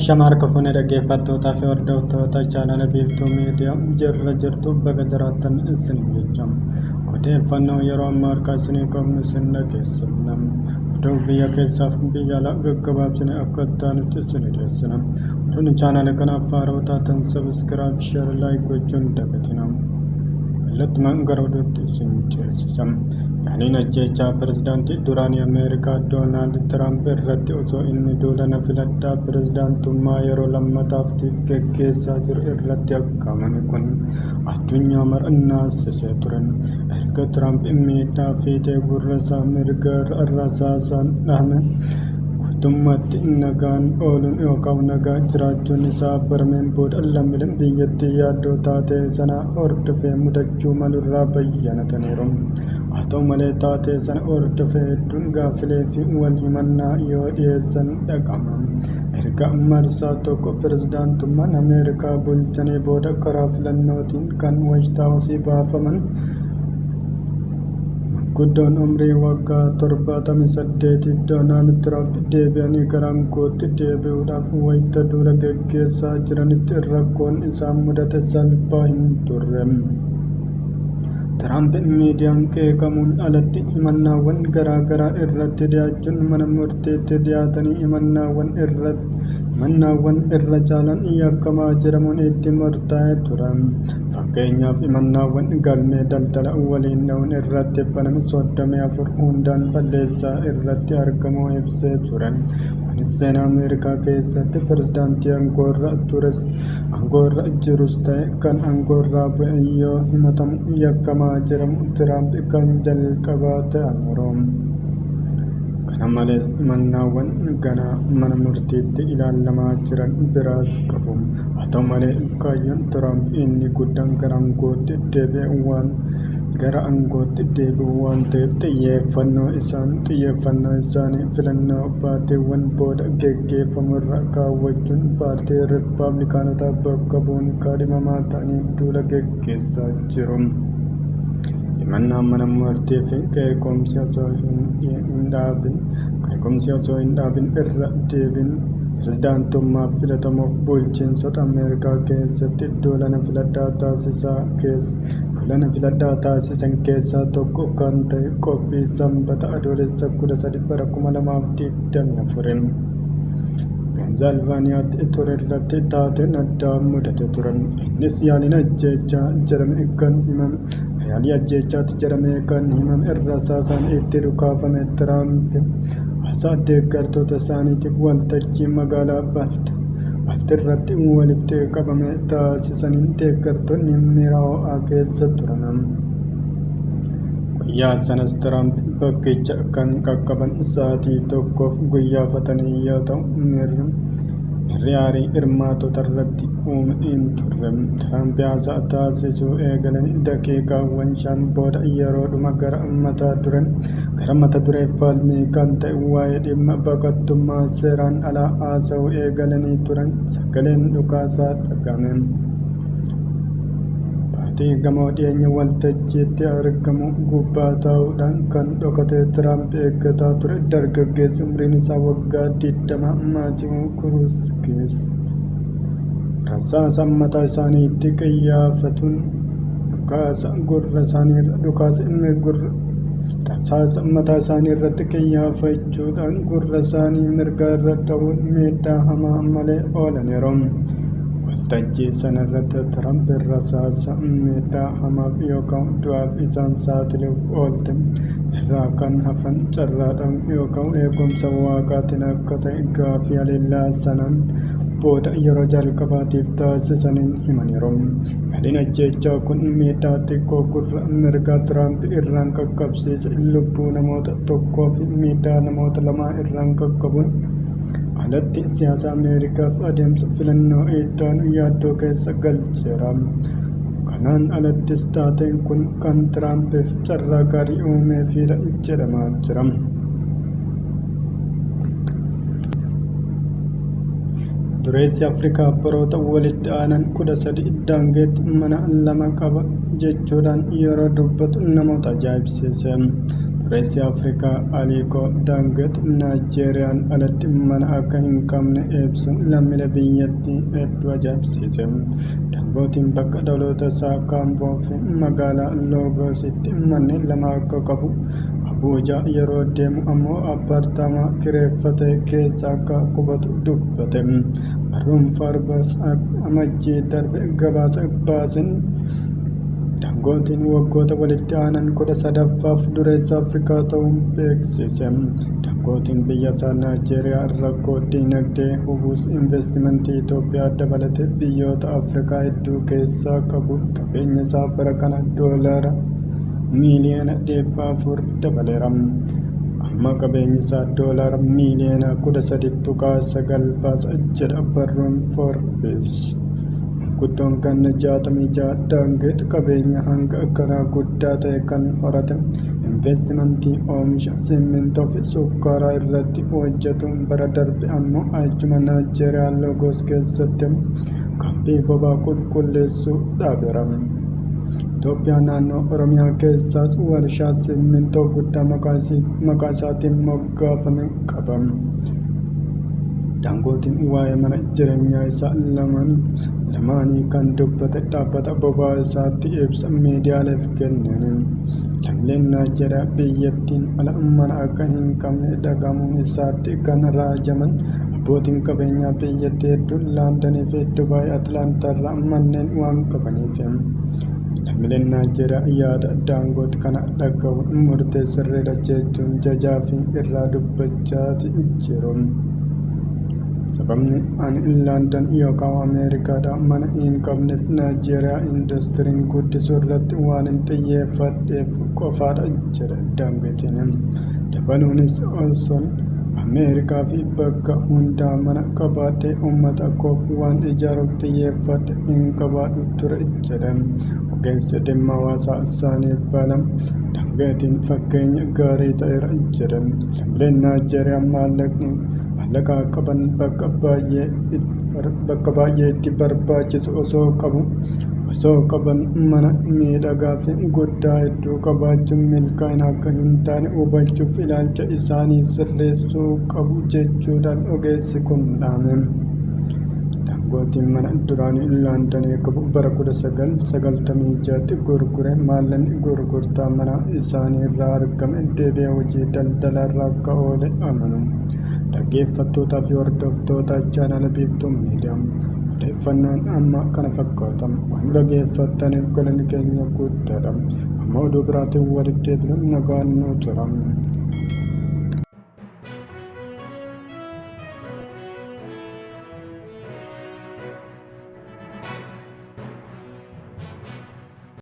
Shamarka fuunee dhaggeeffattootaa fi hordoftoota chaanala biiftuu miidiyaa jirra jirtu bakka jiraattan isin jechamu. Odeeffannoo yeroo ammaa harkaa isinii qabnu isin dhageessifna. Oduu biyya keessaaf biyya alaa gaggabaabsine akka ta'anitti isin dhiyeessina. Oduun chaanala kanaaf faaroo taatan sabiskiraayib sheer laayik gochuun dagatina. Kallattumaan gara oduutti isin ceesisa. Yaaliin ajjechaa pirezidaantii duraanii Ameerikaa Doonaald Tiraamp irratti osoo inni duula filannoo pirezidaantummaa yeroo lammataatiif gaggeessaa jiru irratti argamame kun addunyaa mara naasisee ture. Erga Tiraamp miidhaa fiixee gurra isaa mirgaa rasaasaan dhahame guutummaatti nagaan ooluun yookaan nagaa jiraachuun isaa barameen booda lammiileen biyyattii yaaddoo taatee sana hordofee mudachuu malurraa bayyanataniiru. Haa ta'u malee taatee sana hordofee hedduun gaaffilee fi wal himannaa yoo dhiyeessan dhaga'ama. Erga marsaa tokko pirezidaantummaan Ameerikaa bulchanii booda karaa filannootiin kan Waayit baafaman guddoon umrii waggaa 78 Doonaald Tiraamp deebi'anii gara aangootti deebi'uudhaaf wayita duula gaggeessaa jiranitti rakkoon isaan mudate salphaa hin turre. Tiraamp miidiyaan qeeqamuun alatti himannaawwan garaa garaa irratti dhiyaachuun mana murtiitti dhiyaatanii himannaawwan irra caalan yakkamaa jedhamuun itti murtaa'ee ture. Fakkeenyaaf himannaawwan galmee daldala waliin ta'uun irratti baname 34 hundaan balleessaa irratti argamuu ibsee ture. Kunis seenaa Ameerikaa keessatti pirezidaantii aangoorra jirus ta'e kan aangoorraa bu'e yoo himatamu yakkamaa jedhamu Tiraamp kan jalqabaa ta'aniiru. Kana malees himannaawwan ganaa mana murtiitti ilaalamaa jiran biraas qabu. Haa ta'u malee kaayyoon Tiraamp inni guddaan gara aangootti deebi'u waan ta'eef xiyyeeffannoo isaanii filannoo baatiiwwan booda gaggeeffamu irra kaawwachuun paartii Rippaabilikaanotaa bakka bu'uun kaadhimamaa ta'anii duula gaggeessaa jiru. Himannaan mana murtii fi qeequmsi osoo hin dhaabin irra deebiin pirezidaantummaaf filatamuuf bulchiinsota Ameerikaa keessatti duula filannoo taasisan keessaa tokko kan ta'e qophii sanbata adoolessa 13 bara 2024 Peensilvaaniyaatti ture irratti taateen addaa mudate ture. Innis yaalii ajjeechaatti jedhamee kan himame rasaasaan itti dhukaafame. Tiraamp haasaa deeggartoota isaaniitiif waltajjii magaalaa Baaltii irratti walitti qabame taasisaniin deeggartoonni miira ho'aa keessa turan. Guyyaa sanas Tiraamp bakkicha kan qaqqaban sa'aatii tokkoof guyyaafatanii yoo ta'u miirri aarii hirmaattota irratti uume hin turre. Tiraamp haasaa taasisuu eegalanii daqiiqaawwan 5 booda yeroodhuma gara mata duree falmii kan ta'e waa'ee dhimma baqattummaa seeraan alaa haasa'uu eegalanii turan sagaleen dhukaasaa dhagahame. Baatii gamoo dhiyeenya waltajjiitti argamu gubbaa taa'uudhaan kan dhokate Tiraamp eeggataa ture dargaggeessi umriin isaa waggaa 20 Maatiiw Kuruskis rasaasa mataa isaaniitti qiyyaafatuun rasaasa mataa isaanii irratti qiyyaafachuudhaan gurra isaanii mirgaa irra dhahuun miidhaa hamaa malee oolaniiru. Waltajjii sana irratti Tiraamp rasaasa miidhaa hamaaf yookaan du'aaf isaan saaxiluuf oolte irraa kan hafan carraadhaan yookaan eegumsa waaqaatiin akka ta'e gaaffii haleellaa sanaan booda yeroo jalqabaatiif taasisaniin himaniiru. Yaaliin ajjechaa kun miidhaa xiqqoo gurra mirgaa Tiraamp irraan qaqqabsiise lubbuu namoota tokkoo fi miidhaa namoota 2 irraan qaqqabuun alatti siyaasa Ameerikaaf adeemsa filannoo ittaanu yaaddoo keessa galcheera. Kanaan alattis taateen kun kan Tiraampiif carraa gaarii uumeefidha jedhamaa jira. Dureessi Afrikaa baroota walitti aanan 13 daangeetti mana 2 qaba jechuudhaan yeroo dubbatu namoota ajaa'ibsiise. Reessi Afrikaa Aliko Dangote Naayijeeriyaan alatti mana akka hin qabne ibsuun lammiilee biyyattii hedduu ajaa'ibsiise. Dangotiin bakka dhaloota isaa Kaamboo fi magaalaa Loogoositti manneen lama akka qabu, Abuujaa yeroo deemu ammoo appaartaamaa kireeffate keessa akka qubatu dubbate. Barruun Forbes amajjii darbe gabaasa baaseen Dangotiin waggoota walitti aanan 13ffaaf dureessa Afrikaa ta'uun beeksise. Dangotiin biyya isaa Naayijeeriyaa rakkoo dinagdee hubuus investimentii Itoophiyaa dabalatee biyyoota Afrikaa hedduu keessaa qabu. Qabeenya isaa bara kana doolaara miiliyoona 400 dabaleera. Amma qabeenyi isaa doolaara miiliyoona 13.9 baasa jedha barruun Forbes. Guddoon ganna 66 Dangote qabeenya hanga akkanaa guddaa ta'e kan horate investimentii oomisha simmintoo fi sukkaaraa irratti hojjetuun bara darbe ammoo achuma Naayijeeriyaa Lagos keessatti kaampii boba'aa qulqulleessuu dhaabeera. Itoophiyaan naannoo Oromiyaa keessaas warshaa simmintoo guddaa maqaa isaatiin moggaafame qaba. Dangotiin waa'ee mana jireenyaa isaa lamaanii kan dubbate dhaabbata boba'aa isaatti ibsa miidiyaaleef kenneen. Lammiileen Naayijeeriyaa biyyattiin ala mana akka hin qabne dhagahamuun isaatti kan raajaman abbootiin qabeenyaa biyyattii hedduun Laandanii fi Dubaay Atlaantaarraa manneen waan qabaniif. Lammiileen Naayijeeriyaa yaada Dangote kana dhagahuun murtee sirriidha jechuun jajaa fi irraa dubbachaa jiru. Sababni ani Laandon yookaan Ameerikaadhaa mana hin qabneef Naayijeeriyaa indastiriin guddisuu irratti waan hin xiyyeeffadheef qofaadha jedha Dangoteen. Dabaluunis osoon Ameerikaa fi bakka hundaa mana qabaadhee uummata koof waan ijaaruuf xiyyeeffadhe hin qabaadhu ture jedha. Ogeessi dhimma hawaasaa isaanii balam Dangoteen fakkeenya gaarii ta'eera jedha. Lammiileen Naayijeeriyaa maallaqa qaban bakka baay'ee itti barbaachisu osoo qaban mana miidhagaa fi guddaa hedduu qabaachuun milkaa'ina akka hin taane hubachuuf ilaalcha isaanii sirreessuu qabu jechuudhaan ogeessi kun dhaame. Dangotiin mana duraanii Laandanii qabu bara 1996tti gurgure. Maallaqni gurgurtaa mana isaanii irraa argame deebi'ee hojii daldalaa irra akka oole amanu. Dhaggeeffattootaa fi hordoftoota chaanala Biiftuu Miidiyaa odeeffannoon amma kana fakkaata. Waan dhaggeeffattaniif galanni keenya guddaadha. Amma oduu biraatiin walitti deebinuun nagaan nu tura.